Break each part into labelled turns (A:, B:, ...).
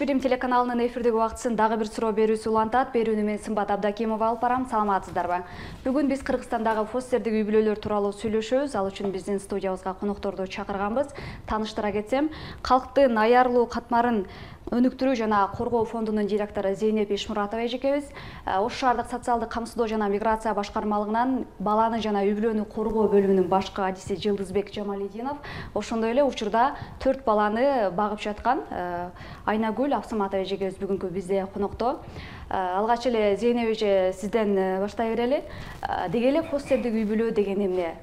A: Рим телеканалынын эфирдеги убактысын дагы бир суроо берүүсү улантат. Берүүнү мен Сымбат Абдакимова алып барам. Саламатсыздарбы? Бүгүн биз Кыргызстандагы фостердик үй бүлөлөр тууралуу сүйлөшөбүз. Ал үчүн биздин студиябызга конокторду чакырганбыз. Тааныштыра кетсем, Калктын аярлуу катмарын өнүктүрүү жана коргоо фондунун директору Зейнеп Ишмуратова эжекебиз. Ош шаардык социалдык камсыздоо жана миграция башкармалыгынан баланы жана үй бүлөнү коргоо бөлүмүнүн башкы адиси Жылдызбек Жамалидинов, ошондой эле учурда 4 баланы багып жаткан Айнагүл Абсыматова эжекебиз бүгүнкү бизде конокто. Алгач эле Зейнеп эже сизден баштай берели. Деги эле фостердик үй бүлө деген эмне?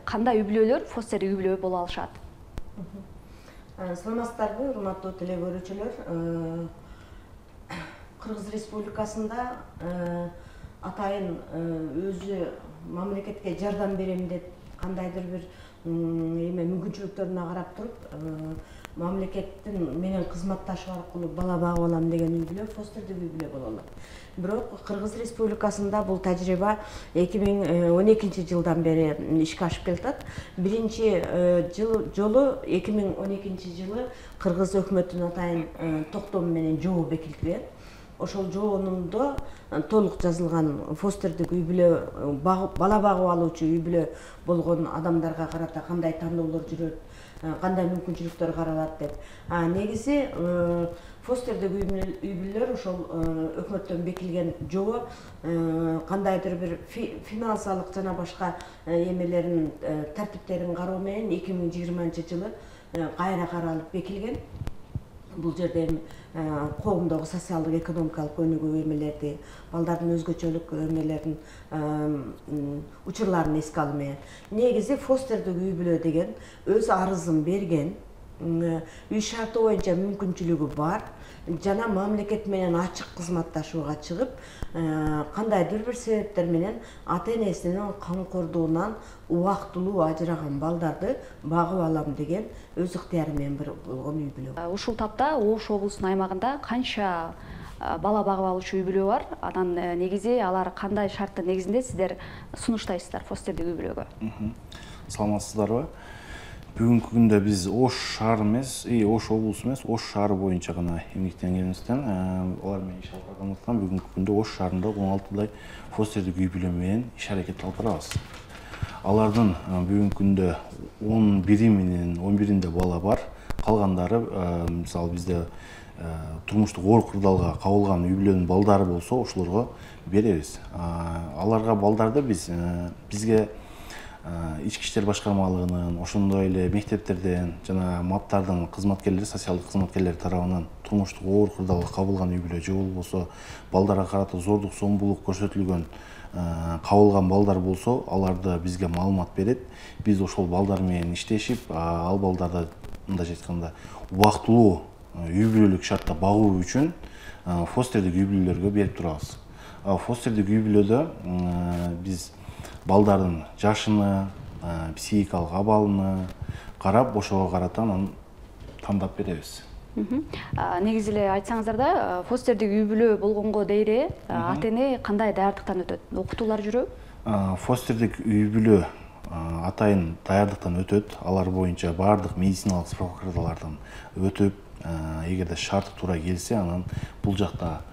A: Кандай үй бүлөлөр фостердик үй бүлө боло алышат?
B: Саламатсыздарбы, урматтуу теле көрүүчүлөр. Кыргыз Республикасында атайын өзү мамлекетке жардам берем деп кандайдыр бир мүмкүнчүлүктөрүнө карап туруп мамлекеттин менен кызматташуу аркылуу бала багып алам деген үй бүлө фостердик үй бүлө боло алат. Бирок Кыргыз Республикасында бул тажрыйба 2012 жылдан бери ишке ашып келатат. Биринчи жолу 2012 жылы Кыргыз өкмөтүнүн атайын токтому менен жобо бекитилген. Ошол жобонунда толук жазылган фостердик үй бүлө бала багып алуучу үй бүлө болгон адамдарга карата кандай тандоолор жүрөт, кандай мүмкүнчүлүктөр каралат деп. Негизи фостердик үй бүлөлөр ошол өкмөттөн бекитилген жобо кандайдыр бир финансалык жана башка эмелерин тартиптерин кароо менен 2020 жылы кайра каралып бекитилген. Бул жерде коомдогу социалдык экономикалык өнүгүү эмелерди, балдардын өзгөчөлүк эмелерин, учурларын эске алуу менен. Негизи фостердик үй бүлө деген өз арызын берген, үй шарты боюнча мүмкүнчүлүгү бар жана мамлекет менен ачык кызматташууга чыгып, кандайдыр бир себептер менен ата энесинин камкордугунан убактылуу ажыраган балдарды багып алам деген өз ыктыяры менен болгон үй бүлө.
A: Ушул тапта Ош облусунун аймагында канча бала багып алуучу үй бүлө бар? Анан негизи алар кандай шарттын негизинде сиздер сунуштайсыздар фостердик үй бүлөгө?
C: Саламатсыздарбы? Бүгүнкү күндө биз Ош шаар эмес, Ош облусу эмес, Ош шаары боюнча гана эмгектенгенибизден, алар менен иш алып баргандыктан бүгүнкү күндө Ош шаарында 16 фостердик үй бүлө менен иш аракет алып барабыз. Алардын бүгүнкү күндө 11 менен 11-инде бала бар. Калгандары мисалы бизде турмуштук оор кырдаалга кабылган үй бүлөнүн балдары болсо, ошолорго беребиз. Аларга балдарды бизге Ички иштер башкармалыгынын, ошондой эле мектептерден жана МАПтардын кызматкерлери, социалдык кызматкерлери тарабынан турмуштук оор кырдаалга кабылган үй бүлө же болбосо балдарга карата зордук зомбулук көрсөтүлгөн кабылган балдар болсо, аларды бизге маалымат берет. Биз ошол балдар менен иштешип, ал балдарды мындайча айтканда убактылуу үй бүлөлүк шартта багуу үчүн фостердик үй бүлөлөргө берип турабыз. Фостердик үй бүлөдө биз балдардын жашыны, психикалык абалыны карап, ошого карата анан тандап беребиз.
A: Негизи эле айтсаңыздар да, фостердик үй бүлө болгонго дейре ата эне кандай даярдыктан өтөт? Окутуулар жүрөбү?
C: Фостердик үй бүлө атайын даярдыктан өтөт. Алар боюнча баардык медициналык справкалардан өтүп, эгерде шарты туура келсе, анан бул жакта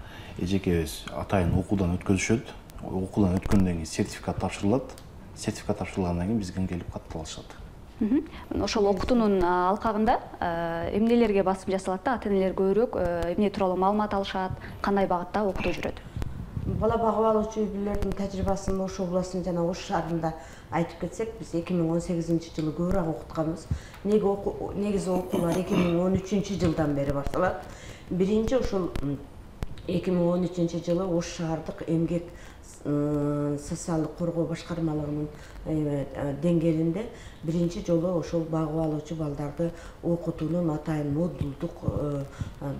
C: эжекебиз атайын окуудан өткөзүшөт. Окуудан өткөндөн кийин сертификат тапшырылат. Сертификат тапшырылгандан кийин бизге келип катталышат.
A: Ошол окутуунун алкагында эмнелерге басым жасалат да, ата энелер көбүрөөк эмне тууралуу маалымат алышат, кандай багытта окутуу жүрөт?
B: Бала багып алуучу үй бүлөлөрдүн тажрыйбасын Ош облусунун жана Ош шаарында айтып кетсек, биз 2018 жылы көбүрөөк окутканбыз. Негизи окуулар 2013 жылдан бери башталат. Биринчи ошол 2013 жылы Ош шаардык эмгек социалдык коргоо башкармалыгынын деңгээлинде биринчи жолу ошол багып алуучу балдарды окутуунун атайын модулдук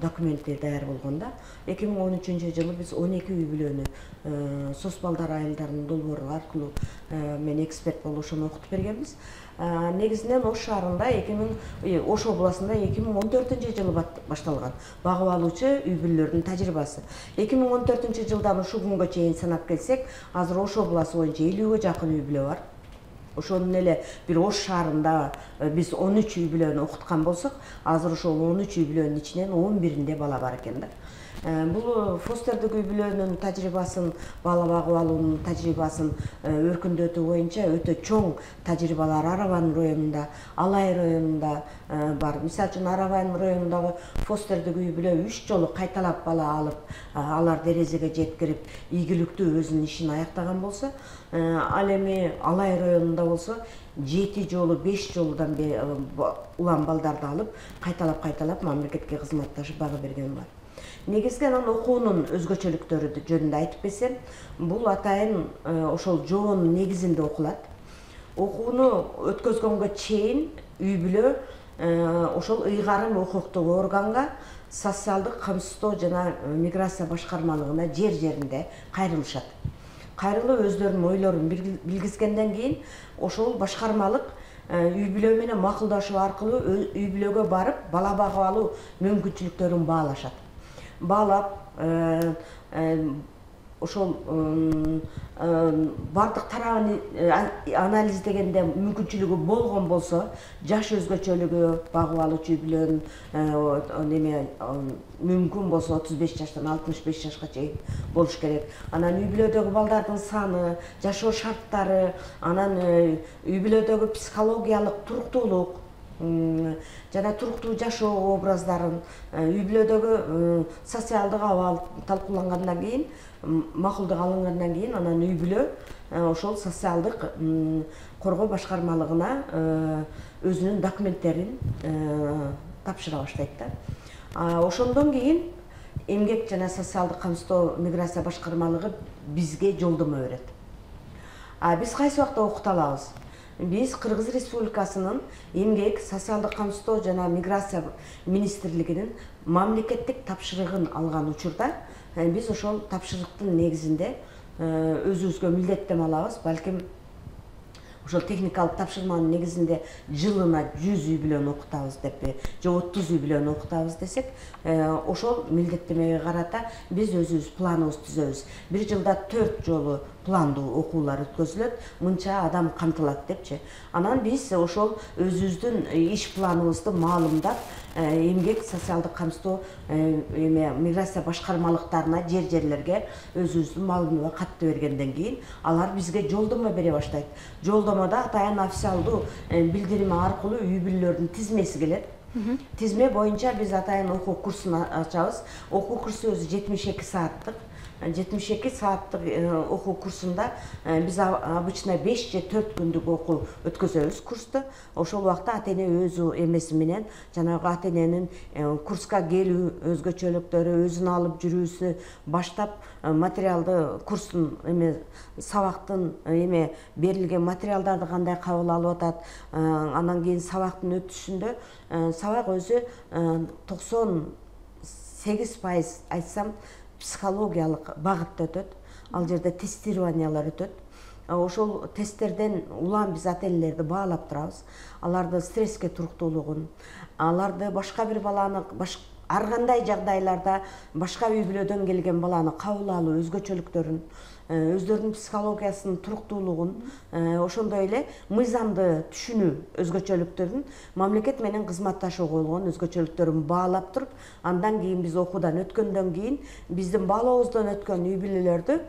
B: документи даяр болгон да. 2013 жылы биз 12 үй бүлөнү сос балдар айылдарынын долбоору аркылуу мен эксперт болуп ошону окутуп бергенбиз. Негизинен Ош шаарында Ош областында 2014 жылы башталган багып алуучу үй бүлөлөрдүн тажрыйбасы. 2014 жылдан ушул күнгө чейин санап келсек, азыр Ош областы боюнча 50-ге жакын үй бүлө бар. ошонун эле бир Ош шаарында биз 13 үй бүлөнү окуткан болсок, азыр ошол 13 үй бүлөнүн ичинен 11-inde бала бар экен да. Бул фостердик үй бүлөнүн тажрыйбасын, бала багып алуунун тажрыйбасын өркүндөтүү боюнча өтө чоң тажрыйбалар Араван районунда, Алай районунда бар. Мисалы үчүн Араван районундагы фостердик үй бүлө 3 жолу кайталап бала алып, алар дерезеге жеткирип, ийгиликтүү өзүнүн ишин аяктаган болсо, ал эми Алай районунда болсо 7 жолу, 5 жолудан улам балдарды алып, кайталап мамлекетке кызматташып бага берген бар. Негизги анан окуунун өзгөчөлүктөрү жөнүндө айтып берсем, бул атайын ошол жоонун негизинде окулат. Окууну өткөзгөнгө чейин үй бүлө ошол ыйгарым укуктук органга, социалдык камсыздоо жана миграция башкармалыгына жер-жеринде кайрылышат. Кайрылып өздөрүнүн ойлорун билгизгенден кийин ошол башкармалык үй бүлө менен макулдашуу аркылуу үй бүлөгө барып бала багып алуу мүмкүнчүлүктөрүн баалашат. Баалап ошол бардык тарабын анализдегенде мүмкүнчүлүгү болгон болсо, жаш өзгөчөлүгү багып алуучу үй бүлөнүн неме мүмкүн болсо 35 жаштан 65 жашка чейин болуш керек. Анан үй бүлөдөгү балдардын саны, жашоо шарттары, анан үй бүлөдөгү психологиялык туруктуулук жана туруктуу жашоо образдарын, үй бүлөдөгү социалдык абал талкуулангандан кийин, макулдук алынгандан кийин, анан үй бүлө ошол социалдык коргоо башкармалыгына өзүнүн документтерин тапшыра баштайт да. Ошондон кийин эмгек жана социалдык камсыздоо миграция башкармалыгы бизге жолдомо берет. Биз кайсы убакта окута алабыз? Биз Кыргыз Республикасынын эмгек, социалдык камсыздоо жана миграция министрлигинин мамлекеттик тапшырыгын алган учурда биз ошол тапшырыктын негизинде өзүбүзгө милдеттенме алабыз. Балким ошол техникалык тапшырманын негизинде жылына 100 үй бүлөнү окутабыз деппи, же 30 үй бүлөнү окутабыз десек, ошол милдеттенмеге карата биз өзүбүз планыбызды түзөбүз. Бир жылда 4 жолу пландуу окуулар өткөзүлөт, мынча адам камтылат депчи. Анан биз ошол өзүбүздүн иш планыбызды маалымдап, эмгек, социалдык камсыздоо миграция башкармалыктарына, жер-жерлерге өзүбүздүн маалымат катты бергенден кийин алар бизге жолдомо бере баштайт. Жолдомодо атайын официалдуу билдирими аркылуу үй бүлөлөрдүн тизмеси келет. Тизме боюнча биз атайын окуу курсун ачабыз. Окуу курсу өзү 72 сааттык. 72 сааттык окуу курсунда биз обычно 5 же 4 күндүк окуу өткөзөбүз курсту. Ошол убакта ата-эне өзү эмеси менен жанагы ата-эненин курска келүү өзгөчөлүктөрү, өзүн алып жүрүүсү баштап материалды курстун сабактын берилген материалдарды кандай кабыл алып атат, анан кийин сабактын өтүшүндө сабак өзү 98% айтсам психологиялык багытта өтөт. Ал жерде тестированиялар өтөт. Ошол тесттерден улам биз ата-энелерди баалап турабыз. Аларды стресске туруктуулугун, аларды башка бир баланы ар кандай жагдайларда башка үй бүлөдөн келген баланы кабыл алуу өзгөчөлүктөрүн, өздөрүнүн психологиясынын туруктуулугун, ошондой эле мыйзамды түшүнүү өзгөчөлүктөрүн, мамлекет менен кызматташуу болгон өзгөчөлүктөрүн баалап туруп, андан кийин биз окуудан өткөндөн кийин биздин баалообуздон өткөн үй бүлөлөрдү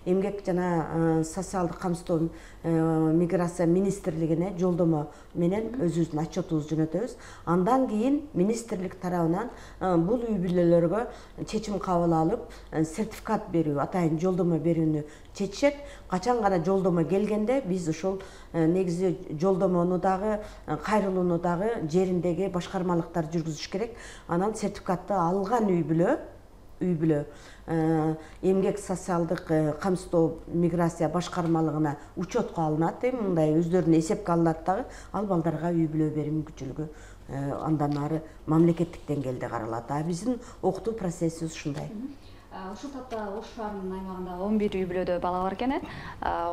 B: эмгек жана социалдык камсыздоо миграция министрлигине жолдомо менен өзүбүздүн отчетубузду жөнөтөбүз. Андан кийин министрлик тарабынан бул үй бүлөлөргө чечим кабыл алып, сертификат берүү, атайын жолдомо берүүнү чечишет. Качан гана жолдомо келгенде биз ошол негизи жолдомону дагы, кайрылууну дагы жериндеги башкармалыктар жүргүзүш керек. Анан сертификатты алган үй бүлө эмгек социалдык камсыздоо миграция башкармалыгына учетко алынат, мындай өздөрүнүн эсепке алынат дагы, ал балдарга үй бүлө берүү мүмкүнчүлүгү андан ары мамлекеттик деңгээлде каралат. Биздин окутуу процессибиз ушундай.
A: Ушул тапта Ош шаарынын аймагында 11 үй бүлөдө бала бар экен.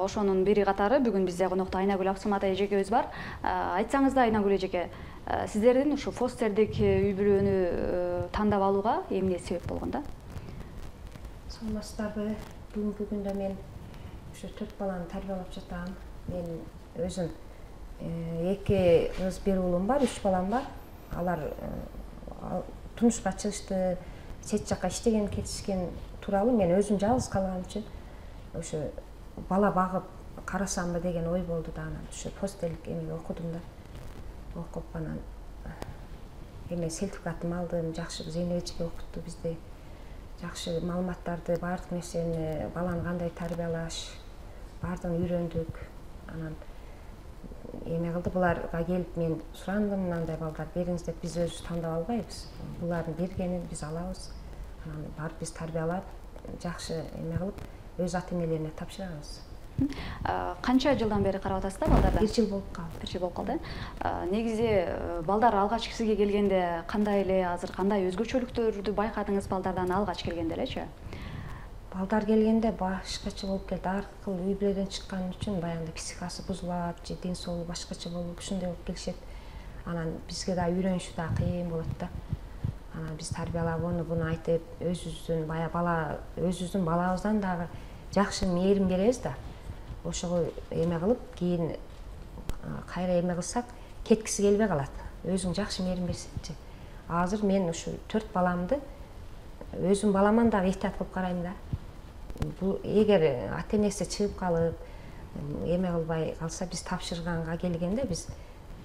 A: Ошонун бири катары бүгүн бизде конокто Айнагүл Аксымат эжекебиз бар. Айтсаңыз да, Айнагүл эжеке, сиздердин ушу фостердик үй бүлөнү тандап алууга эмне себеп болгон да?
D: Саламатсыздарбы? Бүгүнкү күндө мен ушу 4 баланы тарбиялап жатам. Мен өзүм 2 кыз, 1 уулум бар, 3 балам бар. Алар турмушка чыгышты, чет жакка иштеген, кетишкен тууралуу мен өзүм жалгыз калган үчүн ошо бала багып карасамбы деген ой болду да, анан ошо постерлик эмеге окудум да. Окуп анан эме сертификатымды алдым, жакшы Зейнеп эжеге окутту бизде. Жакшы маалыматтарды, баардык нерсени, баланы кандай тарбиялаш, баардыгын үйрөндүк. Анан эме кылды, буларга келип мен сурандым, мындай балдар бериңиз деп, биз өзүбүз тандап албайбыз. Булардын бергенин биз алабыз. Анан барып биз тарбиялап, жакшы эме кылып, өз ата-энелерине тапшырабыз.
A: Канча жылдан бери карап атасыздар балдардан?
D: 1 жыл болуп калды.
A: 1 жыл болуп калды. Негизи балдар алгач сизге келгенде кандай эле, азыр кандай өзгөчөлүктөрдү байкадыңыз балдардан алгач келгенде элечи?
D: Балдар келгенде башкача болуп келди. Ар кыл үй бүлөдөн чыккан үчүн баягы психикасы бузулат, же ден соолугу башкача болуп, ушундай болуп келишет. Анан бизге да үйрөнүшү да кыйын болот да. Анан биз тарбиялап буну айтып, өзүбүздүн бая бала, өзүбүздүн балабыздан дагы жакшы мээрим беребиз да. Ошого эме кылып, кийин кайра эме кылсак, кеткиси келбей калат. Өзүң жакшы мээрим берсеңчи. Азыр мен ушу 4 баламды өзүм баламан дагы эhtiyat кылып карайм да. Бул эгер ата-энеси чыгып калып, эме кылбай калса, биз тапшырганга келгенде биз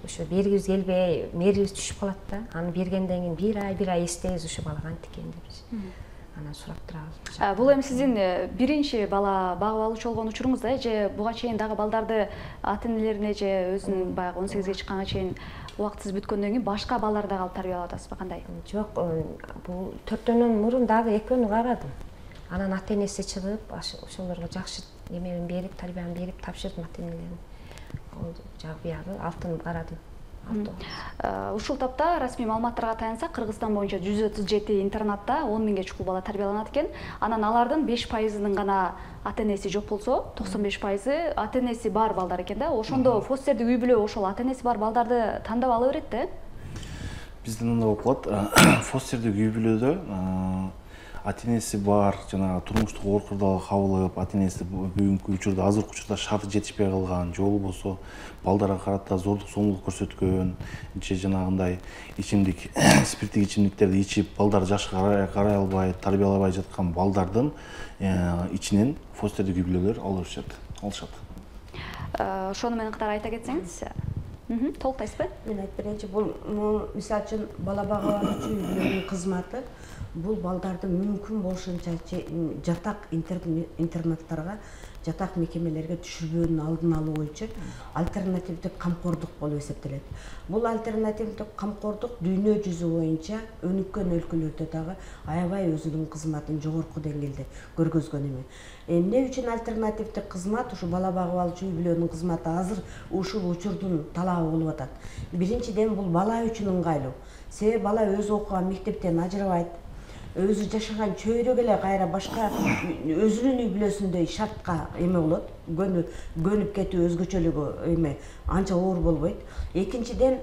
D: ошо бергибиз келбей, мээрибиз түшүп калат да. Аны бергенден кийин 1 ай эстейбиз ушул бала кантип экен деп. Анан сурап турабыз.
A: Бул эми сиздин биринчи бала багып алуучу болгон учуруңуз да, же буга чейин дагы балдарды ата-энелерине же өзүнүн баягы 18-ге чыкканга чейин убактысыз бүткөндөн кийин башка балдарды алып тарбиялап атасызбы, кандай?
D: Жок, бул 4-төн мурун дагы экөөнү карадым. Анан ата-энеси чыгып, ошолорго жакшы эмени берип, тарбияны берип тапшырдым ата-энелерине. Ол жагы биягы алтын карадым.
A: Ушул тапта расмий маалыматтарга таянсак, Кыргызстан боюнча 137 интернатта 10 миңге чукул бала тарбияланат экен. Анан алардын 5%-ынын гана ата-энеси жок болсо, 95% ата-энеси бар балдар экен да. Ошондо фостердик үй бүлө ошол ата-энеси бар балдарды тандап ала берет да.
C: Биздин андай болуп калат. Фостердик үй бүлөдө ата-энеси бар, жана турмуштук оор кырдаалга кабылып, ата-энеси бүгүнкү учурда, азыркы учурда шарты жетишпей калган, же болбосо балдарга карата зордук зомбулук көрсөткөн, же жанагындай ичимдик, спирттик ичимдиктерди ичип, балдар жакшы карай албай, тарбиялабай жаткан балдардын ичинен фостердик үй бүлөлөр алышат.
A: Ошону менен катар айта кетсеңиз. Толуктайсызбы?
B: Мен айтып берейинчи, бул мисалы үчүн бала багып алуучу үй бүлөнүн кызматы бул балдарды мүмкүн болушунча жатак интернаттарга, жатак мекемелерге түшүрбөөнүн алдын алуу боюнча альтернативдик камкордук болуп эсептелет. Бул альтернативдик камкордук дүйнө жүзү боюнча өнүккөн өлкөлөрдө дагы аябай өзүнүн кызматын жогорку деңгээлде көргөзгөн эме. Эмне үчүн альтернативдик кызмат, ушу бала багып алуучу үй бүлөнүн кызматы азыр ушул учурдун талабы болуп атат. Биринчиден бул бала үчүн ыңгайлуу. Себеби бала өзү окуган мектептен ажырабайт. Өзү жашаган чөйрөк эле кайра башка өзүнүн үй бүлөсүндөй шартка эме болот. Көнүп кетүү өзгөчөлүгү эме анча оор болбойт. Экинчиден,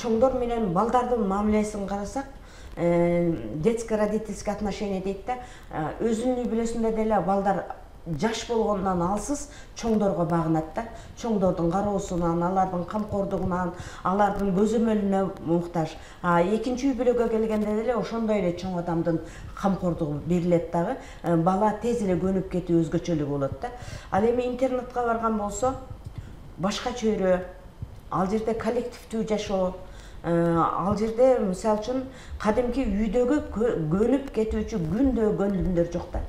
B: чоңдор менен балдардын мамилесин карасак, детско-родительский отношение дейт да, өзүнүн үй бүлөсүндө деле балдар жаш болгондон алсыз чоңдорго багынат да. Чоңдордун кароосунан, алардын камкордугунан, алардын көзөмөлүнө муктаж. Экинчи үй бүлөгө келгенде деле ошондой эле чоң адамдын камкордугу берилет дагы. Бала тез эле көнүп кетүү өзгөчөлүгү болот да. Ал эми интернатка барган болсо, башка чөйрө, ал жерде коллективдүү жашоо, ал жерде мисалы үчүн кадимки үйдөгү көнүп кетүүчү күндө көнүмдөр жок да.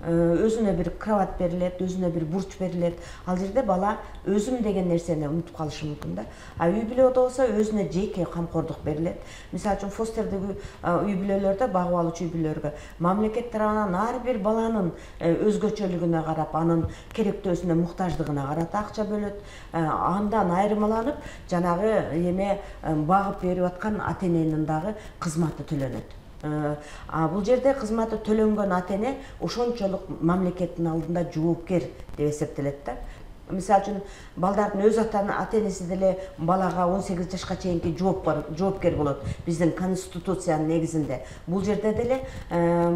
B: Өзүнө бир кровать берилет, өзүнө бир бурч берилет. Ал жерде бала өзүм деген нерсени унутуп калышы мүмкүн да. Үй бүлөдө болсо өзүнө жеке камкордук берилет. Мисалы үчүн фостердик үй бүлөлөрдө, багып алуучу үй бүлөлөргө мамлекет тарабынан ар бир баланын өзгөчөлүгүнө карап, анын керектөөсүнө, муктаждыгына карата акча бөлөт. Андан айырмаланып, жанагы эме багып берип аткан ата-эненин дагы кызматы төлөнөт. Бул жерде кызматы төлөнгөн ата-эне ошончолук мамлекеттин алдында жоопкер деп эсептелет да. Мисалы үчүн балдардын өз ата энеси деле балага 18 жашка чейинки жоопкер болот биздин конституциянын негизинде. Бул жерде деле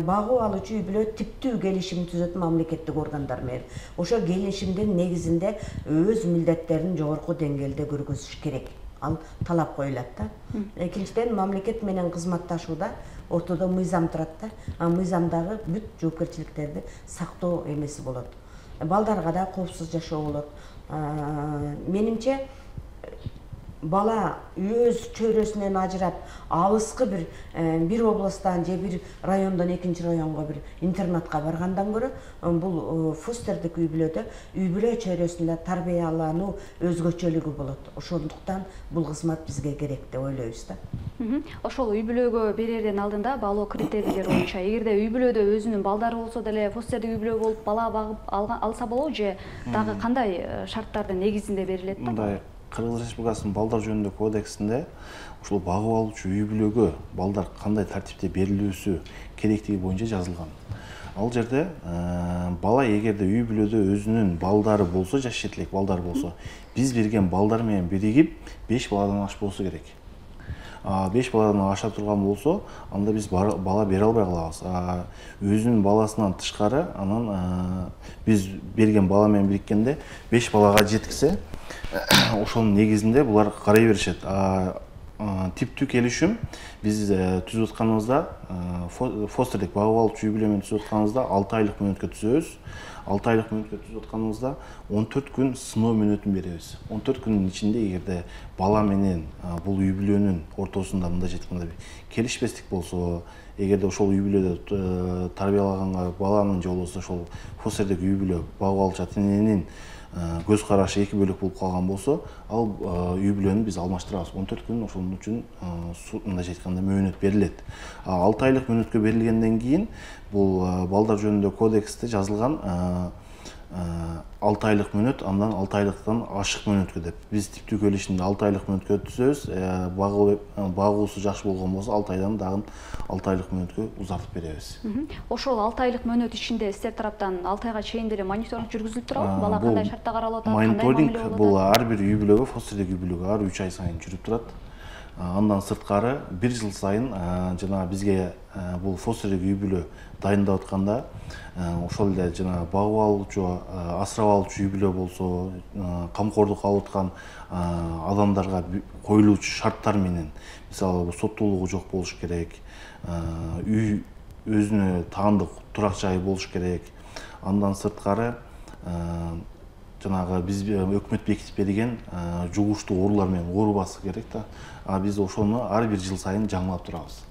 B: багуу алуучу үй бүлө типтүү келишим түзөт мамлекеттик органдар менен. Ошо келишимдин негизинде өз милдеттерин жогорку деңгээлде көргөзүш керек. Ал талап коюлат да. Экинчиден мамлекет менен кызматташууда ортодо мыйзам турат да. Мыйзамдагы бүт жоопкерчиликтерди сактоо эмеси болот. Балдарга да коопсуз жашоо болот. Менимче бала өз чөйрөсүнөн ажырап, алыскы бир областтан же бир райондон экинчи районго бир интернатка баргандан көрө, бул фостердик үй бүлө чөйрөсүндө тарбиялануу өзгөчөлүгү болот. Ошондуктан бул кызмат бизге керек деп ойлойбуз да.
A: Ошол үй бүлөгө берерден алдында баалоо критерийлери боюнча, эгерде үй бүлөдө өзүнүн балдары болсо деле фостердик үй бүлө болуп бала багып алса болобу же дагы кандай шарттардын негизинде берилет да?
C: Кыргыз Республикасынын балдар жөнүндөгү кодексинде ушул багып алуучу үй бүлөгө балдар кандай тартипте берилүүсү керектиги боюнча жазылган. Ал жерде бала эгерде үй бүлөдө өзүнүн балдары болсо, жашашет элек балдары болсо, биз берген балдар менен биригип 5 баладан ашпоосу керек. 5 баладан аша турган болсо, анда биз бала бере албай калабыз. Өзүнүн баласынан тышкары, анан биз берген бала менен бириккенде 5 балага жеткисе, ошонун негизинде булар карай беришет. Типтүү келишим биз түзүп атканыбызда, фостердик багып алуучу үй бүлө менен түзүп атканыбызда 6 айлык мөөнөткө түзөбүз. 6 айлык мөөнөткө түзүп атканыбызда 14 күн сыноо мөөнөтүн беребиз. 14 күнүн ичинде эгерде бала менен бул үй бүлөнүн ортосунда мындай айтканда келишпестик болсо, эгерде ошол үй бүлөдө тарбиялаганга баланын жолубузда ошол фостердик үй бүлө багып алуучу ата эненин көз карашы эки бөлөк болуп калган болсо, ал үй бүлөнү биз алмаштырабыз. 14 күн ошон үчүн мындай айтканда мөөнөт берилет. 6 айлык мөөнөткө берилгенден кийин бул балдар жөнүндө кодексте жазылган 6 айлык мөөнөт, андан 6 айлыктан ашык мөөнөткө деп. Биз типтүү келишимде 6 айлык мөөнөткө түзөбүз. Багуусу жакшы болгон болсо 6 айдан дагы 6 айлык мөөнөткө узартып беребиз.
A: Ошол 6 айлык мөөнөт ичинде силер тараптан 6 айга чейин деле мониторинг жүргүзүлүп турабы? Бала кандай шартта каралып атат, кандай мамиле болуп атат?
C: Бул ар бир үй бүлөгө, фостердик үй бүлөгө ар 3 ай сайын жүрүп турат. Андан сырткары 1 жыл сайын жана бизге бул фостердик үй бүлө дайындап атканда ошол эле жана багып алуучу, асырап алуучу үй бүлө болсо, камкордук алып аткан адамдарга коюлуучу шарттар менен, мисалы соттуулугу жок болуш керек, үй өзүнө таандык турак жайы болуш керек. Андан сырткары жанагы биз өкмөт бекитип берген жугуштуу оорулар менен оорубасы керек да. Биз ошону ар бир жыл сайын жаңылап турабыз.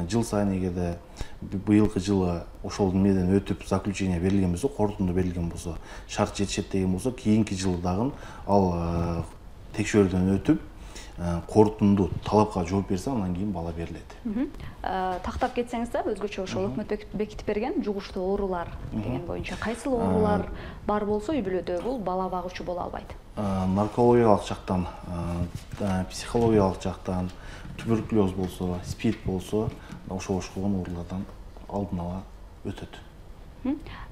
C: Жыл сайын эгерде быйылкы жылы ошол меден өтүп заключение берилген болсо, корутунду берилген болсо, шарт жетишет деген болсо, кийинки жылы дагы ал текшерүүдөн өтүп, корутунду талапка жооп берсе, андан кийин бала берилет.
A: Тактап кетсеңиз да, өзгөчө ошол өкмөт бекитип берген жугуштуу оорулар деген боюнча кайсыл оорулар бар болсо үй бүлөдө бул бала багуучу боло албайт?
C: Наркологиялык жактан, психологиялык жактан, туберкулез болсо, спид болсо, ошо окшогон оорулардан алдын ала өтөт.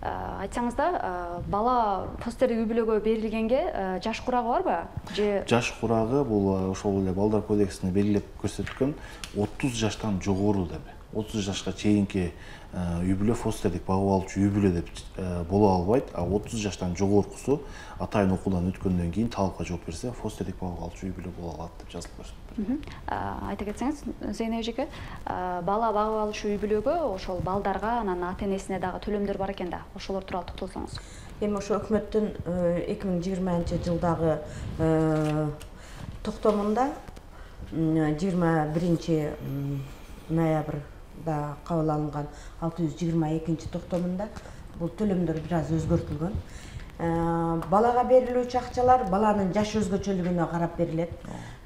A: Айтсаңыз да, бала фостердик үй бүлөгө берилгенге жаш курагы барбы? Же
C: жаш курагы бул ошол эле балдар кодексинде белгилеп көрсөткөн 30 жаштан жогору деп. 30 жашка чейинки үй бүлө фостердик багып алуучу үй бүлө деп боло албайт. 30 жаштан жогоркусу атайын окуудан өткөндөн кийин талапка жооп берсе, фостердик багып алуучу үй бүлө боло алат деп жазылып көрсөтүлөт.
A: Айта кетсеңиз, Зейнеп эжеке, бала багып алуучу үй бүлөгө ошол балдарга анан ата энесине дагы төлөмдөр бар экен да. Ошолор тууралуу токтолсоңуз.
B: Эми ошо өкмөттүн 2020-жылдагы токтомунда 21 ноябрда кабыл алынган 622 токтомунда бул төлөмдөр бир аз өзгөртүлгөн. Балага берилүүчү акчалар баланын жаш өзгөчөлүгүнө карап берилет.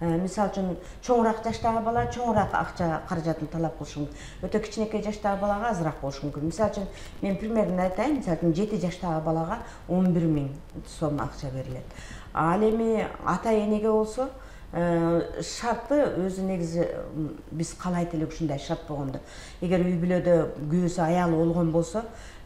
B: Мисалы үчүн чоңураак жаштагы бала чоңураак акча каражатын талап кылышы мүмкүн. Өтө кичинекей жаштагы балага азыраак болушу мүмкүн. Мисалы үчүн мен примерно айтайын, мисалы үчүн 7 жаштагы балага 11 000 сом акча берилет. Ал эми ата энеге болсо шарты өзү негизи биз каалайт элек ушундай шарт болгондо. Эгер үй бүлөдө күйөөсү аялы болгон болсо,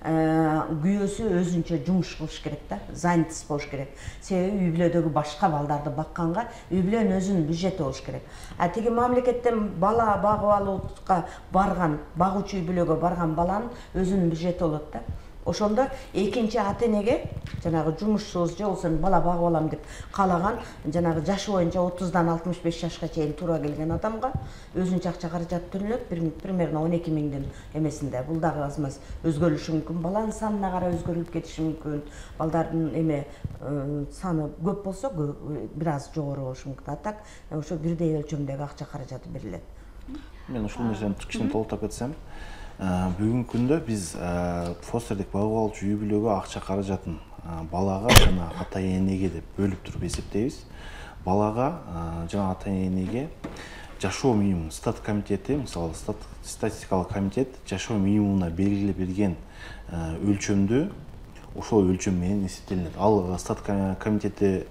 B: күйөөсү өзүнчө жумуш кылыш керек да, занятость болуш керек. Себеби үй бүлөдөгү башка балдарды бакканга үй бүлөнүн өзүнүн бюджети болуш керек. А тиги мамлекеттен бала багып алууга барган, багуучу үй бүлөгө барган баланын өзүнүн бюджети болот да. Ошондо экинчи ата-энеге жанагы жумушсуз же болбосо бала багып алам деп каалаган жанагы жашы боюнча 30-дан 65 жашка чейин туура келген адамга өзүнчө акча каражат төлөнөт, примерно 12 миңдин эмесинде. Бул дагы аз маз өзгөрүлүшү мүмкүн, баланын санына карай өзгөрүлүп кетиши мүмкүн. Балдардын саны көп болсо бир аз жогору болушу мүмкүн. А так ошо бирдей өлчөмдөгү акча каражаты берилет.
C: Мен ушул нерсени кичине толуктап кетсем, бүгүнкү күндө биз фостердик багып алуучу үй бүлөгө акча каражатын балага жана ата-энеге деп бөлүп туруп эсептейбиз. Балага жана ата-энеге жашоо минимум стат комитети, мисалы статистикалык комитет жашоо минимумуна белгилеп берген өлчөмдү ошол өлчөм менен эсептелинет. Ал стат комитети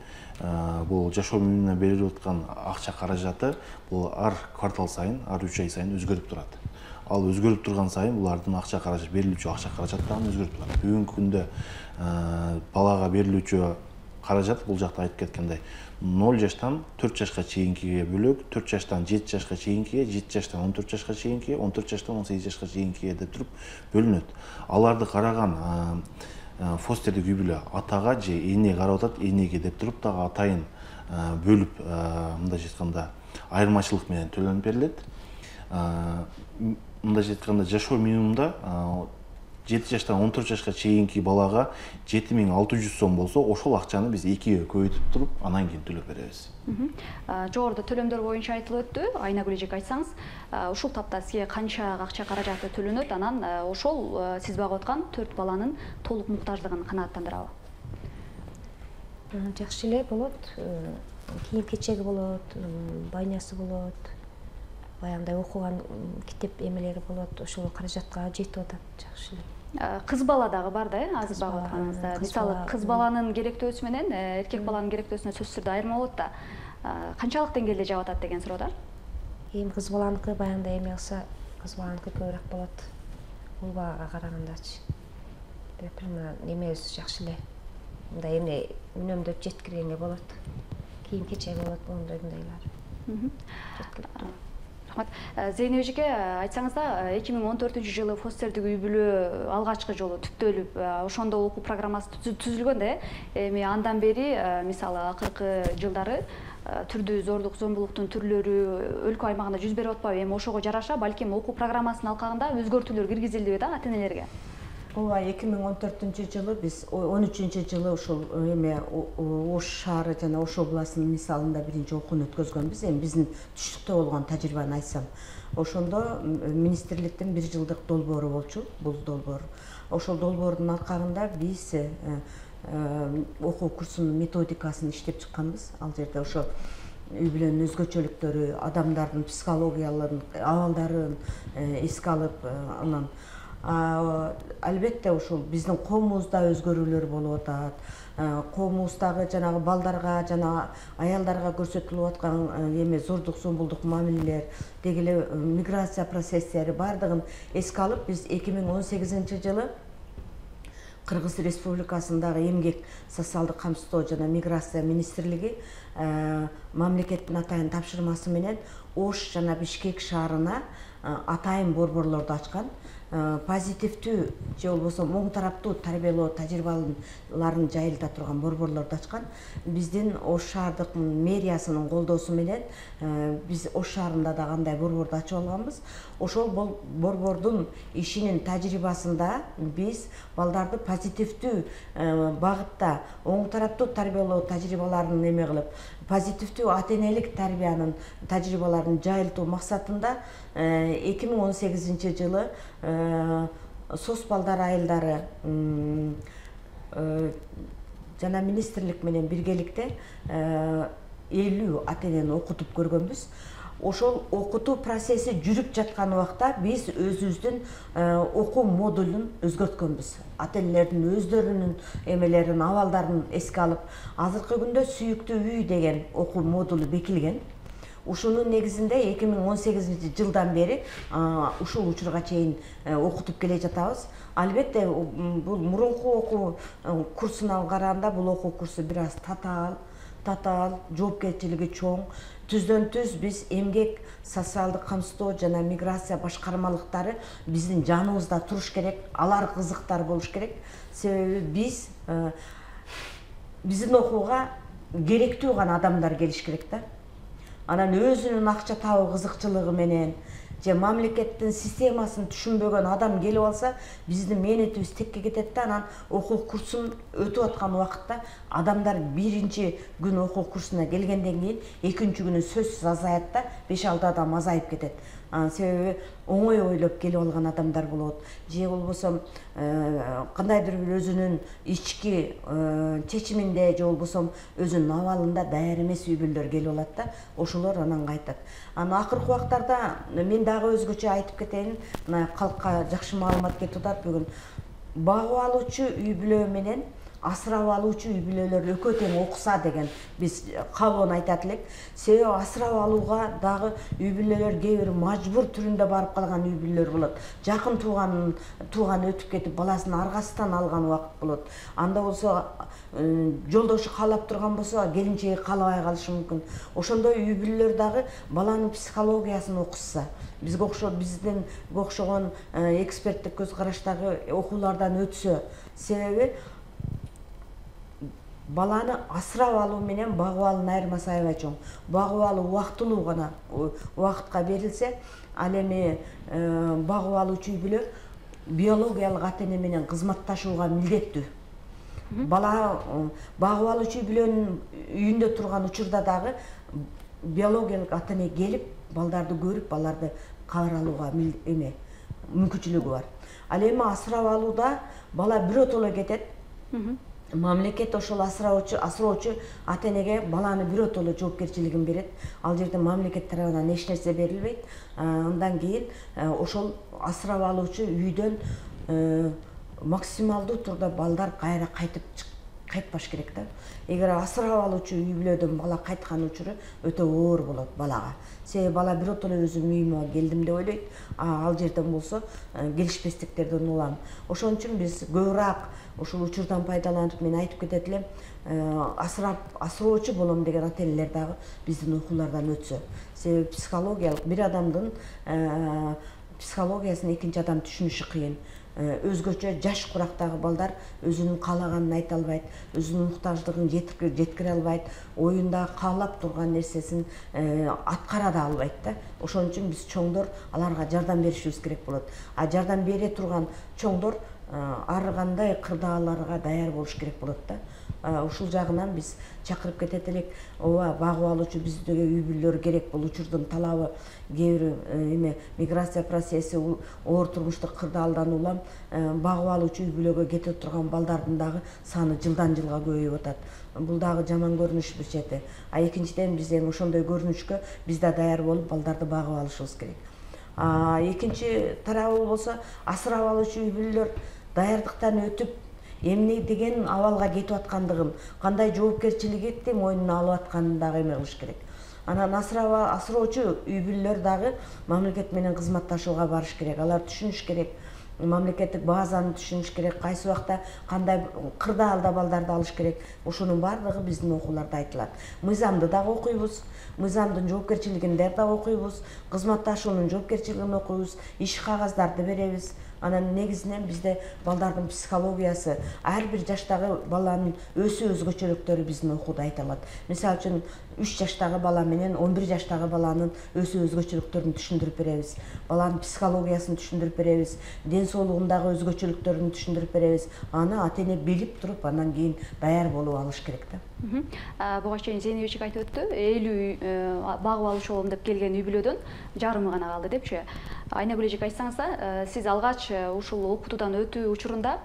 C: бул жашоо минимумуна берилип аткан акча каражаты бул ар квартал сайын, ар 3 ай сайын өзгөрүп турат. Ал өзгөрүп турган сайын булардын акча каражаты берилүүчү акча каражаты дагы өзгөрүп турат. Бүгүнкү күндө балага берилүүчү каражат бул жакта айтып кеткендей 0 жаштан 4 жашка чейинкиге бөлөк, 4 жаштан 7 жашка чейинкиге, 7 жаштан 14 жашка чейинкиге, 14 жаштан 18 жашка чейинкиге деп туруп бөлүнөт. Аларды караган фостердик үй бүлө атага же эне карап атат, энеге деп туруп дагы атайын бөлүп мындайча айтканда айырмачылык менен төлөнүп берилет. Мындайча айтканда жашоо минимумда 7 жаштан 14 жашка чейинки балага 7600 сом болсо, ошол акчаны биз 2-ге көбөйтүп туруп, анан кийин төлөп беребиз.
A: Жогоруда төлөмдөр боюнча айтылып өттү. Айнагүл эжек айтсаңыз, ушул тапта сизге канча акча каражаты төлөнөт, анан ошол сиз багып аткан 4 баланын толук муктаждыгын канааттандырабы?
D: Жакшы эле болот. Кийим-кечеги болот, байнясы болот. Баягындай окуган китеп эмелери болот, ошол каражатка жетип атат, жакшы эле.
A: Кыз бала дагы бар да, азыр багып атканыңызда. Мисалы, кыз баланын керектөөсү менен эркек баланын керектөөсүнө сөзсүз түрдө айырма болот да. Канчалык деңгээлде жап атат деген суроо да?
D: Эми кыз баланыкы баягындай эме кылса, кыз баланыкы көбүрөөк болот. Бул балага карагандачы. Прямо эмебиз жакшы эле. Мындай эмне үнөмдөп жеткиргенге болот. Кийим-кечеги болот, мондайдайлар.
A: Зейнеп эжеке, айтсаңыз да 2014-жылы фостердик үй бүлө алгачкы жолу түптөлүп, ошондо окуу программасы түзүлгөн да. Эми андан бери, мисалы, акыркы жылдары түрдүү зордук, зомбулуктун түрлөрү өлкө аймагында жүз берип атпайбы? Эми ошого жараша балким окуу программасынын алкагында өзгөртүүлөр киргизилдиби да ата-энелерге?
B: Ооба, 2014-жылы биз 13-жылы ушул эме Ош шаары жана Ош областынын мисалында биринчи окууну өткөзгөнбүз. Эми биздин түштүктө болгон тажрыйбаны айтсам, ошондо министрликтин 1 жылдык долбоору болчу, бул долбоор. Ошол долбоордун алкагында биз окуу курсунун методикасын иштеп чыкканбыз. Ал жерде ошо үй бүлөнүн өзгөчөлүктөрү, адамдардын психологияларын, абалдарын эске алып, анан албетте ушул биздин коомубузда өзгөрүүлөр болуп атат. Коомубуздагы жанагы балдарга жана аялдарга көрсөтүлүп аткан эме зордук, зомбулдук мамилелер, деги эле миграция процесстери бардыгын эске алып, биз 2018-жылы Кыргыз Республикасындагы эмгек, социалдык камсыздоо жана миграция министрлиги мамлекеттин атайын тапшырмасы менен Ош жана Бишкек шаарына атайын борборлорду ачкан. Позитивдүү же болбосо оң тараптуу тарбиялоо тажрыйбаларын жайылта турган борборлорду ачкан. Биздин Ош шаардык мэриясынын колдоосу менен биз Ош шаарында да кандай борборду ачып алганбыз. Ошол борбордун ишинин тажрыйбасында биз балдарды позитивдүү багытта оң тараптуу тарбиялоо тажрыйбаларын эме кылып, позитивдүү ата-энелик тарбиянын тажрыйбаларын жайылтуу максатында 2018-жылы СОС балдар айылдары жана министрлик менен биргеликте 50 ата-энени окутуп көргөнбүз. Ошол окутуу процесси жүрүп жаткан убакта биз өзүбүздүн окуу модулун өзгөрткөнбүз. Ата-энелердин өздөрүнүн эмелерин, абалдарын эске алып, азыркы күндө сүйүктүү үй деген окуу модулу бекилген. ушунун негизинде 2018 жылдан бери ушул учурга чейин окутуп келе жатабыз. Албетте бул мурунку окуу курсуна караганда бул окуу курсу бир аз татаал, жоопкерчилиги чоң. Түздөн түз биз эмгек, социалдык камсыздоо жана миграция башкармалыктары биздин жаныбызда туруш керек, алар кызыктар болуш керек. Себеби биздин окууга керектүү гана адамдар келиш керек да. Анан өзүнүн акча табуу кызыкчылыгы менен же мамлекеттин системасын түшүнбөгөн адам келип алса, биздин мээнетибиз текке кетет да. Анан окуу курсун өтүп аткан убакытта адамдар биринчи күн окуу курсуна келгенден кийин экинчи күнү сөзсүз азаят да, 5-6 адам азайып кетет. Себеби оңой ойлоп келип алган адамдар болот. Же болбосо кандайдыр бир өзүнүн ички чечиминде же болбосо өзүнүн абалында даяр эмес үй-бүлөлөр келип алат да. Ошолор анан кайтат. Анан акыркы убактарда мен дагы өзгөчө айтып кетейин. Мына калкка жакшы маалымат кетип атат бүгүн. Багып алуучу үй-бүлө менен асырап алуучу үй-бүлөлөр экөө тең окуса деген биз кабылын айтат элек. Себеби асырап алууга дагы үй-бүлөлөр кээ бир мажбур түрүндө барып калган үй-бүлөлөр болот. Жакын тууган өтүп кетип баласын аргасынан алган убакыт болот. Анда болсо жолдошу каалап турган болсо келинчеги каалабай калышы мүмкүн. Ошондой үй-бүлөлөр дагы баланын психологиясын окушса, биздин окшогон эксперттик көз караштагы окуулардан өтсө, себеби баланы асырап алуу менен багып алуунун айырмасы аябай чоң. Багып алуу убактылуу гана убакытка берилсе, ал эми багып алуучу үй-бүлө биологиялык ата-эне менен кызматташууга милдеттүү. Бала багып алуучу үй-бүлөнүн үйүндө турган учурда дагы биологиялык ата-эне келип, балдарды көрүп, балдарды кабар алууга мүмкүнчүлүгү бар. Ал эми асырап алууда бала биротоло кетет. Мамлекет ошол асыроочу ата-энеге баланы биротоло жоопкерчилигин берет. Ал жерде мамлекет тарабынан эч нерсе берилбейт. Андан кийин ошол асырап алуучу үйдөн максималдуу турда балдар кайра кайтпаш керек да. Эгер асырап алуучу үй-бүлөдөн бала кайткан учуру өтө оор болот балага. Себеби бала биротоло өзүм үйүмө келдим деп ойлойт. Ал жерден болсо келишпестиктерден улам. Ошон үчүн биз көбүрөөк ушул учурдан пайдаланып мен айтып кетет элем, асыроочу болом деген ата-энелер дагы биздин окуулардан өтсө. Себеби психологиялык бир адамдын психологиясын экинчи адам түшүнүшү кыйын. Өзгөчө жаш курактагы балдар өзүнүн каалаганын айта албайт, өзүнүн муктаждыгын жеткире албайт, оюнда каалап турган нерсесин аткара да албайт да. Ошон үчүн биз чоңдор аларга жардам беришибиз керек болот. Жардам бере турган чоңдор ар кандай кырдааларга даяр болуш керек болот да. Ушул жагынан биз чакырып кетет элек. Ооба, багып алуучу бизге үй-бүлөлөр керек. Бул учурдун талабы кээ бир миграция процесси, оор турмуштук кырдаалдан улам багып алуучу үй-бүлөгө кете турган балдардын дагы саны жылдан жылга көбөйүп атат. Бул дагы жаман көрүнүш бир чети. Экинчиден биз эми ошондой көрүнүшкө биз да даяр болуп балдарды багып алышыбыз керек. Экинчи тарабы болсо асырап алуучу үй-бүлөлөр даярдыктан өтүп эмне деген абалга кетип аткандыгын, кандай жоопкерчиликти мойнуна алып атканын дагы эме кылыш керек. Анан асыроочу үй-бүлөлөр дагы мамлекет менен кызматташууга барыш керек. Алар түшүнүш керек, мамлекеттик базаны түшүнүш керек, кайсы убакта кандай кырдаалда балдарды алыш керек. Ошонун баардыгы биздин окууларда айтылат. Мыйзамды дагы окуйбуз, мыйзамдын жоопкерчилигин дагы окуйбуз, кызматташуунун жоопкерчилигин окуйбуз, иш кагаздарды беребиз. Анан негизинен бизде балдардын психологиясы, ар бир жаштагы баланын өсүү өзгөчөлүктөрү биздин окууда айтылат. Мисалы үчүн 3 жаштагы бала менен 11 жаштагы баланын өсүү өзгөчөлүктөрүн түшүндүрүп беребиз. Баланын психологиясын түшүндүрүп беребиз, ден соолугундагы өзгөчөлүктөрүн түшүндүрүп беребиз. Аны ата-эне билип туруп, андан кийин даяр болуп алыш керек да.
A: Буга чейин Зейнебичек айтып өттү, 50 багып алуучу болом деп келген үй-бүлөдөн жарымы гана калды депчи. Айнагүл эжек айтсаңыз, сиз алгач ушул окутуудан өтүү учурунда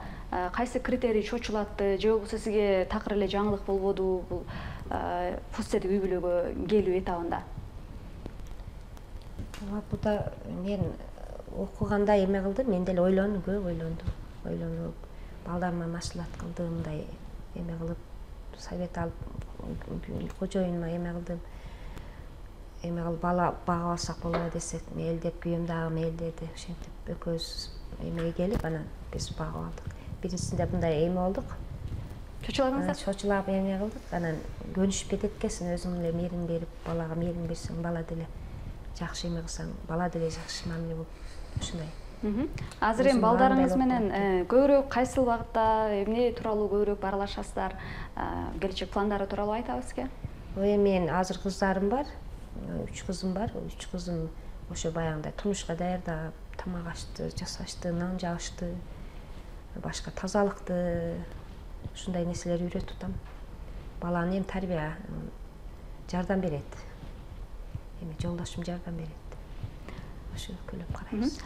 A: кайсы критерий чочулатты, же болбосо сизге такыр эле жаңылык болбоду бул фостердик үй-бүлөгө келүү этабында?
D: Буда мен окуганда эме кылдым, мен деле ойлондум, көп ойлондум. Балдарыма маслихат кылдым, мындай эме кылып совет алып кожоюнума эме кылдым. эме кылып бала багып алсак болобу десек, мээлдеп күйөөм дагы мээлдеди. Ошентип экөөбүз эмеге келип анан биз багып алдык. Биринчисинде мындай эме болдук.
A: Чочулабыңыздар?
D: Чочулап эме кылдык. Анан көнүшүп кетет экенсиң, өзүң эле мээрим берип, балага мээрим берсең, бала деле жакшы эме кылсаң, бала деле жакшы мамиле болуп ушундай.
A: Азыр эми балдарыңыз менен көбүрөөк кайсыл багытта, эмне тууралуу көбүрөөк баарлашасыздар? Келечек пландары тууралуу айтабы бизге?
D: Мен азыр кыздарым бар, 3 кызым бар. 3 кызым ошо баягындай турмушка даярдап, тамак ашты, жасашты, нан жаашты, башка тазалыкты, ушундай нерселер үйрөтүп атам. Баланы эми тарбия жардам берет. Эми жолдошум жардам берет. Ошо көйлөп карайбыз.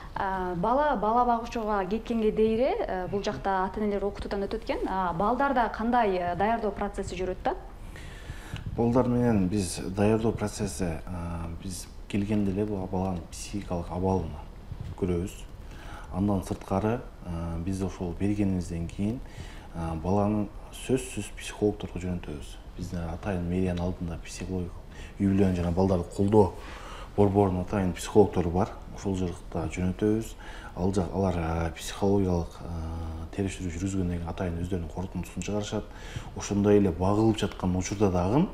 A: Бала багуучуга кеткенге дейре бул жакта ата-энелер окутуудан өтөт экен. Балдарда кандай даярдоо процесси жүрөт да?
C: Балдар менен биз даярдоо процесси биз келгенде эле баланын психикалык абалын көрөбүз. Андан сырткары биз ошол бергенибизден кийин баланы сөзсүз психологдорго жөнөтөбүз. Биздин атайын мэриянын алдында психологиялык үй-бүлөнү жана балдарды колдоо борборунун атайын психологдору бар. Ошол жакта жөнөтөбүз. Алар психологиялык териштирүү жүргүзгөндөн кийин атайын өздөрүнүн корутундусун чыгарышат. Ошондой эле багылып жаткан учурда дагы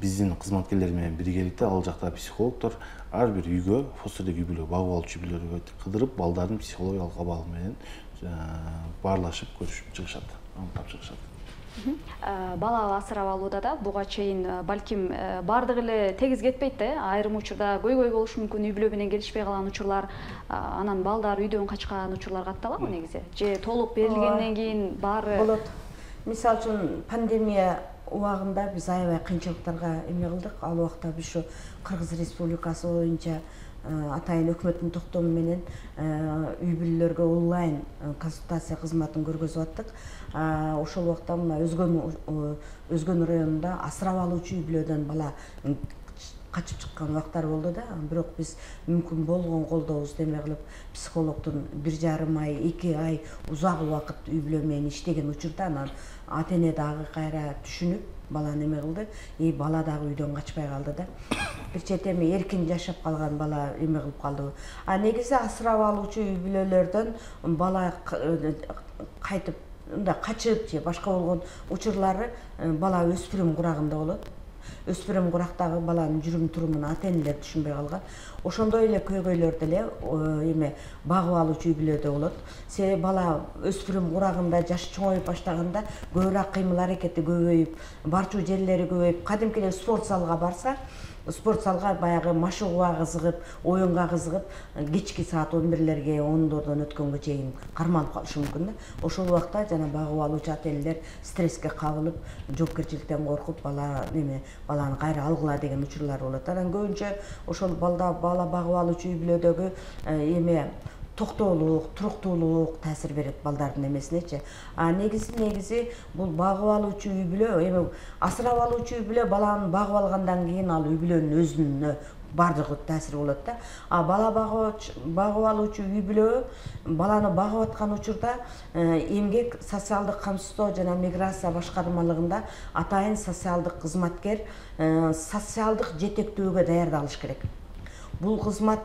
C: биздин кызматкерлер менен биргеликте ал жакта психологдор ар бир үйгө, фостердик үй-бүлө, багып алуучу үй-бүлөлөргө кыдырып, балдардын психологиялык абалы менен баарлашып көрүшүп чыгышат, аныктап чыгышат.
A: Бала асырап алууда да буга чейин балким бардыгы эле тегиз кетпейт да. Айрым учурда көйгөй болушу мүмкүн, үй-бүлө менен келишпей калган учурлар, анан балдар үйдөн качкан учурлар катталабы негизи? Же толук берилгенден кийин баары
B: болот. Мисалы үчүн пандемия убагында биз аябай кыйынчылыктарга эме кылдык. Ал убакта биз ушу Кыргыз Республикасы боюнча атайын өкмөттүн токтому менен үй-бүлөлөргө онлайн консультация кызматын көргөзүп аттык. Ошол убакта мына Өзгөн районунда асырап алуучу үй-бүлөдөн бала качып чыккан убактар болду да. Бирок биз мүмкүн болгон колдообузду эме кылып, психологдун 1,5 ай, 2 ай узак убакыт үй-бүлө менен иштеген учурда анан ата-эне дагы кайра түшүнүп, баланы эме кылды, бала дагы үйдөн качпай калды да. Бир чети эми эркин жашап калган бала эме кылып калды. Негизи асырап алуучу үй-бүлөлөрдөн бала кайтып мындай качып же башка болгон учурлары бала өспүрүм курагында болот. Өспүрүм курактагы баланын жүрүм турумун ата-энелер түшүнбөй калган. Ошондой эле көйгөйлөр деле эме багып алуучу үй-бүлөдө болот. Себеби бала өспүрүм курагында жашы чоңоюп баштаганда көбүрөөк кыймыл аракети көбөйүп, барчу жерлери көбөйүп, кадимки эле спорт залга барса, спорт залга баягы машыгууга кызыгып, оюнга кызыгып, кечки саат 11лерге, 10дордон өткөнгө чейин карманып калышы мүмкүн да. Ошол убакта жана багып алуучу ата-энелер стресске кабылып, жоопкерчиликтен коркуп, баланы кайра алгыла деген учурлар болот. Анан көбүнчө ошол бала багып алуучу үй-бүлөдөгү эме токтоолук, туруктуулук таасир берет балдардын эмесинечи. Негизи бул багып алуучу үй-бүлө, эми асырап алуучу үй-бүлө баланы багып алгандан кийин ал үй-бүлөнүн өзүнө бардыгы таасир болот да. Бала багып алуучу үй-бүлө баланы багып аткан учурда эмгек, социалдык камсыздоо жана миграция башкармалыгында атайын социалдык кызматкер социалдык жетектөөгө даярдалыш керек. Бул кызмат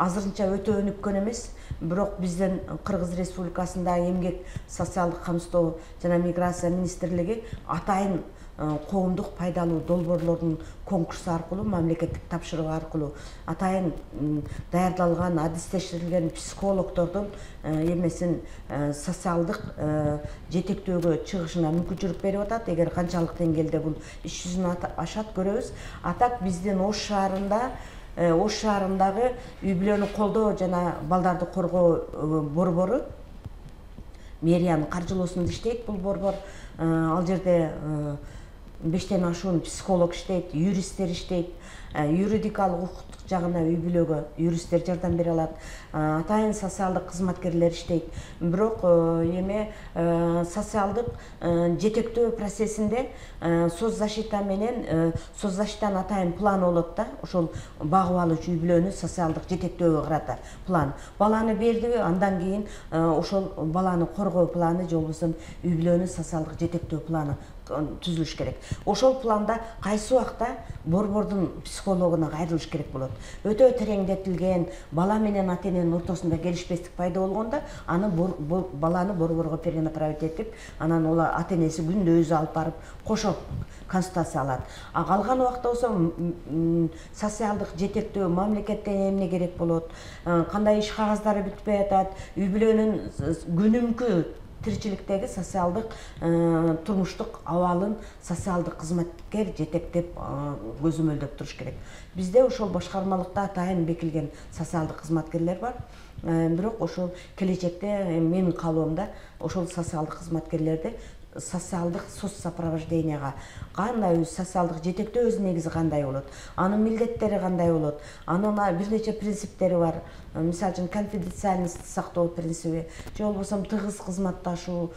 B: азырынча өтө өнүккөн эмес, бирок биздин Кыргыз Республикасында эмгек, социалдык камсыздоо жана миграция министрлиги атайын коомдук пайдалуу долбоорлордун конкурсу аркылуу, мамлекеттик тапшырык аркылуу атайын даярдалган, адистештирилген психологдордун эмесин социалдык жетектөөгө чыгышына мүмкүнчүлүк берип атат. Эгер канчалык деңгээлде бул иш жүзүн ашат көрөбүз. Атак биздин Ош шаарындагы үй-бүлөнү колдоо жана балдарды коргоо борбору мэриянын каржылоосунда иштейт. Бул борбор ал жерде 5тен ашуун психолог иштейт, юристтер иштейт, юридикалык укуктук жагына үй-бүлөгө юристтер жардам бере алат, атайын социалдык кызматкерлер иштейт. Бирок социалдык жетектөө процессинде соцзащита менен соцзащитанын атайын планы болот да. Ошол багып алуучу үй-бүлөнү социалдык жетектөөгө карата план. Баланы бердиби, андан кийин ошол баланы коргоо планы же болбосо үй-бүлөнү социалдык жетектөө планы түзүлүш керек. Ошол планда кайсы убакта борбордун психологуна кайрылыш керек болот. Өтө тереңдетилген бала менен ата эненин ортосунда келишпестик пайда болгондо аны баланы борборго перенаправить этип, анан ол ата энеси күндө өзү алып барып кошо консультация алат. А калган убакта болсо социалдык жетектөө мамлекеттен эмне керек болот, кандай иш кагаздары бүтпөй атат, үй бүлөнүн күнүмкү тиричиликтеги социалдык турмуштук абалын социалдык кызматкер жетектеп көзөмөлдөп туруш керек. Бизде ошол башкармалыкта атайын бекилген социалдык кызматкерлер бар. Бирок ошол келечекте менин каалоомда ошол социалдык кызматкерлерди социалдык соцсопровожденияга кандай социалдык жетектөө негизи кандай болот, анын милдеттери кандай болот, анын бир нече принциптери бар. Мисалы үчүн конфиденциальность сактоо принциби, же болбосо тыгыз кызматташуу,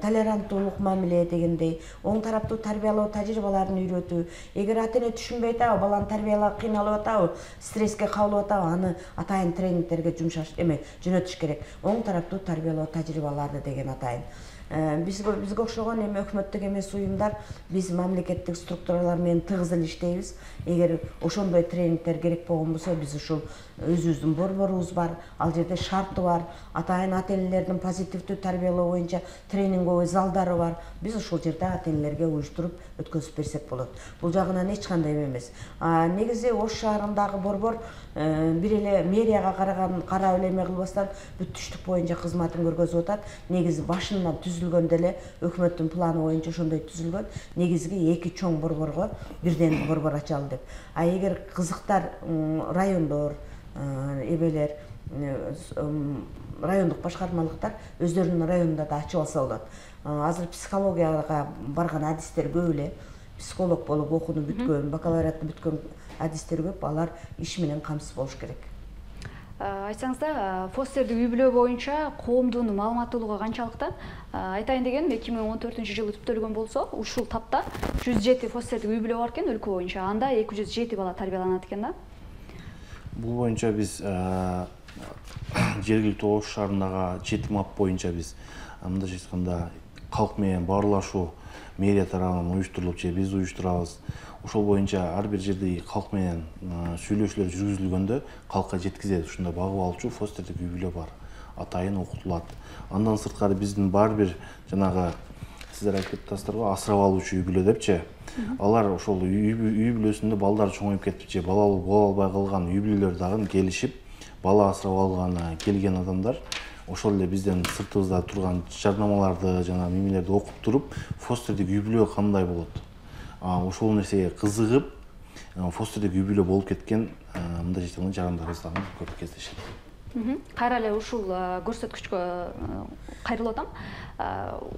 B: толеранттуулук мамиле дегендей, оң тараптуу тарбиялоо тажрыйбаларын үйрөтүү. Эгер ата эне түшүнбөй атабы, баланы тарбиялап кыйналып атабы, стресске кабылып атабы, аны атайын тренингтерге жөнөтүш керек. Оң тараптуу тарбиялоо тажрыйбаларды деген атайын. Бизге окшогон өкмөттүк эмес уюмдар биз мамлекеттик структуралар менен тыгыз эле иштейбиз. Эгер ошондой тренингтер керек болгон болсо, биз ушул өзүбүздүн борборубуз бар, ал жерде шарты бар, атайын ата энелердин позитивдүү тарбиялоо боюнча тренинговый залдары бар. Биз ушул жерде ата энелерге уюштуруп өткөзүп берсек болот. Бул жагынан эч кандай эмес. Негизи Ош шаарындагы борбор бир эле мэрияга карап эле эме кылбастан бүт түштүк боюнча кызматын көргөзүп атат. Негизи башынан түзүлгөндө эле өкмөттүн планы боюнча ошондой түзүлгөн. Негизги 2 чоң борборго бирден борбор ачалы деп. Эгер кызыктар райондор, эбелер, райондук башкармалыктар өздөрүнүн районунда да ачып алса болот. Азыр психологияга барган адистер көп эле, психолог болуп окууну бүткөн, бакалавриатты бүткөн адистер көп, алар иш менен камсыз болуш керек.
A: Айтсаңызда, фостердик үй бүлө боюнча коомдун маалыматтуулугу канчалыкта? Айтайын дегеним, 2014-жылы түптөлгөн болсо, ушул тапта 107 фостердик үй бүлө бар экен өлкө боюнча. Анда 207 бала тарбияланат экен да.
C: Бул боюнча биз жергиликтүү Ош шаарындагы 7 мап боюнча биз мындайча айтканда калк менен баарлашуу мэрия тарабынан уюштурулуп же биз уюштурабыз. Ошол боюнча ар бир жерде калк менен сүйлөшүүлөр жүргүзүлгөндө калкка жеткизет. Ушунда багып алчу фостердик үй бүлө бар. Атайын окутулат. Андан сырткары биздин бар бир жанагы сиздер айтып кеттиңиздер асырап алуучу үй бүлө депчи. Алар ошол үй бүлөсүндө балдар чоңоюп кетип же бала боло албай калган үй бүлөлөр дагы келишип, бала асырап алганы келген адамдар ошол эле бизден сыртыбызда турган жарнамаларды, жана мемелерди окуп туруп, фостердик үй бүлө кандай болот? Ошол нерсеге кызыгып, фостердик үй бүлө болуп кеткен мындайча айтканда жарандарыбыз дагы көп кездешет.
A: Кайра эле ушул көрсөткүчкө кайрылып атам.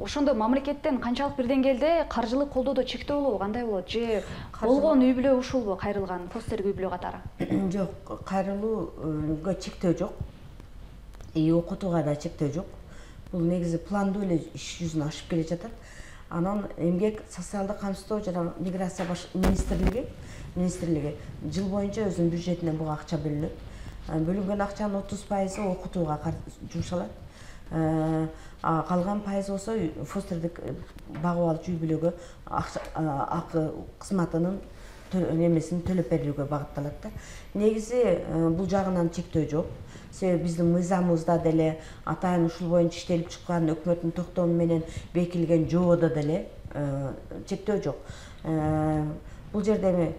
A: Ошондо мамлекеттен канчалык бир деңгээлде каржылык колдоодо чектөө болобу, кандай болот? Же болгон үй бүлө ушулбу кайрылган фостердик үй бүлө катары?
B: Жок, кайрылууга чектөө жок. Окутууга да чектөө жок. Бул негизи пландуу эле иш жүзүнө ашып келе жатат. Анан эмгек социалдык камсыздоо жана миграция министрлиги жыл боюнча өзүнүн бюджетинен буга акча бөлүнөт. Бөлүнгөн акчанын 30% окутууга жумшалат. Калган пайыз болсо фостердик багып алуучу үй бүлөгө акы кызматынын немесин төлөп берүүгө багытталат да. Негизи бул жагынан чектөө жок. Себеби биздин мыйзамыбызда деле атайын ушул боюнча иштелип чыккан өкмөттүн токтому менен бекилген жоодо деле чектөө жок. Бул жерде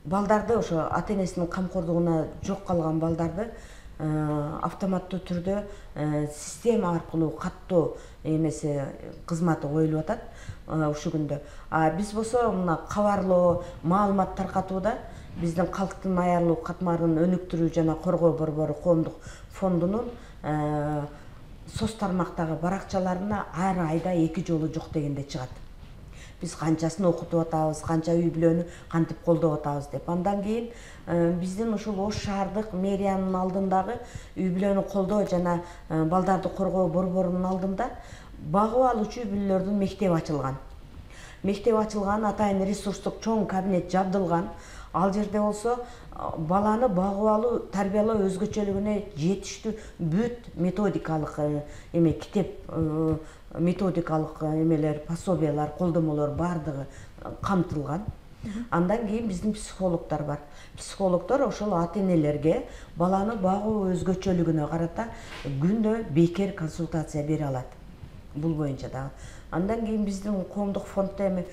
B: балдарды ошо ата энесинин камкордугуна жок калган балдарды автоматтуу түрдө система аркылуу каттоо эмеси кызматы коюлуп атат ушул күндө. Биз болсо мына кабарлоо, маалымат таркатууда биздин калктын аялуу катмарын өнүктүрүү жана коргоо борбору коомдук фондунун соц тармактагы баракчаларына ар айда 2 жолу жок дегенде чыгат. Биз канчасын окутуп атабыз, канча үй бүлөнү кантип колдоп атабыз деп. Андан кийин биздин ушул Ош шаардык мэриянын алдындагы үй бүлөнү колдоо жана балдарды коргоо борборунун алдында багып алуучу үй бүлөлөрдүн мектеби ачылган. Мектеп ачылган, атайын ресурстук чоң кабинет жабдылган. Ал жерде болсо баланы багып алуу, тарбиялоо өзгөчөлүгүнө жетиштүү бүт методикалык китеп методикалык эмелер, пособиялар, колдомолор бардыгы камтылган. Андан кийин биздин психологдор бар. Психологдор ошол ата-энелерге баланы багуу өзгөчөлүгүнө карата күндө бекер консультация бере алат. Бул боюнча дагы. Андан кийин биздин коомдук фонддо эми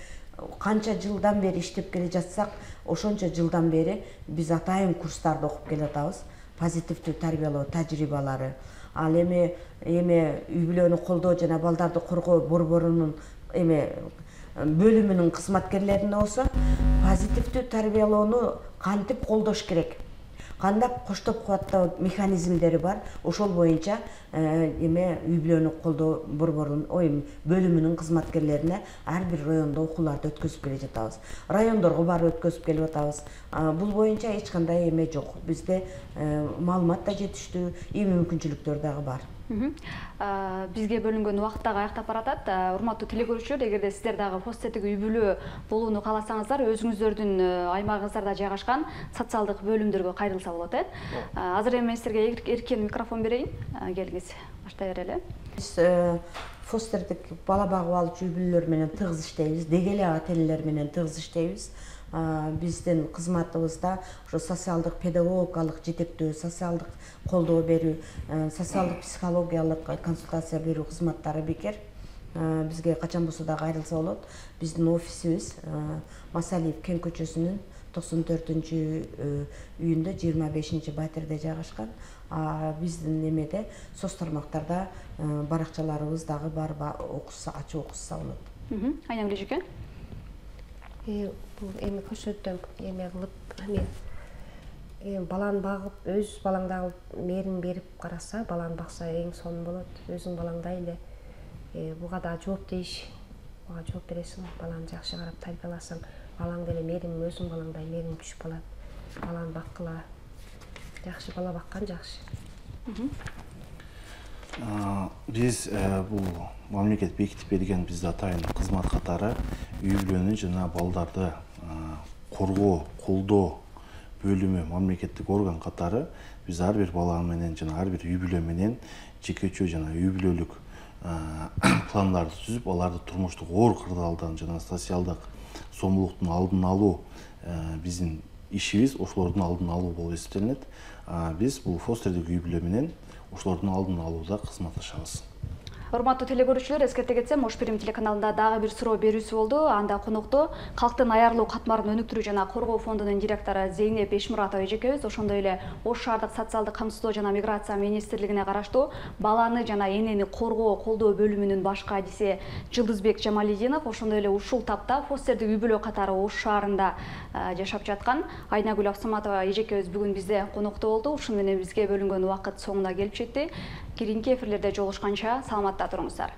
B: канча жылдан бери иштеп келе жатсак, ошончо жылдан бери биз атайын курстарды окуп келе атабыз. Позитивдүү тарбиялоо тажрыйбалары. Ал эми үй бүлөнү колдоо жана балдарды коргоо борборунун бөлүмүнүн кызматкерлерине болсо, позитивдүү тарбиялоону кантип колдош керек? Кандак коштоп кубаттоо механизмдери бар? Ошол боюнча үй бүлөнү колдоо борборунун бөлүмүнүн кызматкерлерине ар бир райондо окууларды өткөзүп келе жатабыз. Райондорго барып өткөзүп келип атабыз. Бул боюнча эч кандай эме жок. Бизде маалымат да жетиштүү, мүмкүнчүлүктөр дагы бар.
A: Бизге бөлүнгөн убакыт дагы аяктап баратат. Урматтуу телегөрүүчүлөр, эгерде сиздер дагы фостердик үй бүлө болууну кааласаңыздар, өзүңүздөрдүн аймагыңыздарда жайгашкан социалдык бөлүмдөргө кайрылса болот. Азыр эми силерге эркен микрофон берейин. Келиңиз, баштай берели.
B: Биз фостердик бала багып алуучу үй бүлөлөр менен тыгыз иштейбиз, деги эле ата-энелер менен тыгыз иштейбиз. Биздин кызматыбызда ошо социалдык педагогикалык жетектөө, социалдык колдоо берүү, социалдык психологиялык консультация берүү кызматтары бекер. Бизге качан болсо да кайрылса болот. Биздин офисибиз Масалиев Кен көчөсүнүн 94-үйүндө 25-батирде жайгашкан. Биздин эмеде соц тармактарда баракчаларыбыз дагы бар, ачып окуса болот.
A: Айнагүл эжеке.
D: Бул көчөдөн кылып, баланы багып, өз балаңдагы мээрин берип караса, баланы бакса эң сонун болот. Өзүң балаңдай эле буга да жооп дейиш, буга жооп бересиң, баланы жакшы карап тарбияласаң, балаң деле мээрин, өзүң балаңдай мээрин түшүп калат. Баланы баккыла, жакшы бала баккан жакшы.
C: Биз бул мамлекет бекитип берген бизде атайын кызмат катары үй бүлөнү жана балдарды коргоо, колдоо бөлүмү мамлекеттик орган катары биз ар бир бала менен жана ар бир үй бүлө менен жекечө жана үй бүлөлүк пландарды түзүп, аларды турмуштук оор кырдаалдан жана социалдык сомдуулуктун алдын алуу биздин ишибиз, ошолордун алдын алуу болуп эсептелинет. Биз бул фостердик үй бүлө менен ошолордун алдын алууда кызматташабыз.
A: Урматтуу телегөрүүчүлөр, эскерте кетсем, Ош Бирим телеканалында дагы бир суроо берүүсү болду. Анда конокто калктын аярлуу катмарын өнүктүрүү жана коргоо фондунун директору Зейнеп Эшмуратова эжекебиз, ошондой эле Ош шаардык социалдык камсыздоо жана миграция министрлигине караштуу баланы жана энени коргоо, колдоо бөлүмүнүн башкы адиси Жылдызбек Жамалидинов, ошондой эле ушул тапта фостердик үй бүлө катары Ош шаарында жашап жаткан Айнагүл Аксаматова эжекебиз бүгүн бизде конокто болду. Ушуну менен бизге бөлүнгөн убакыт соңуна келип жетти. Кийинки эфирлерде жолугушканча саламатта туруңуздар.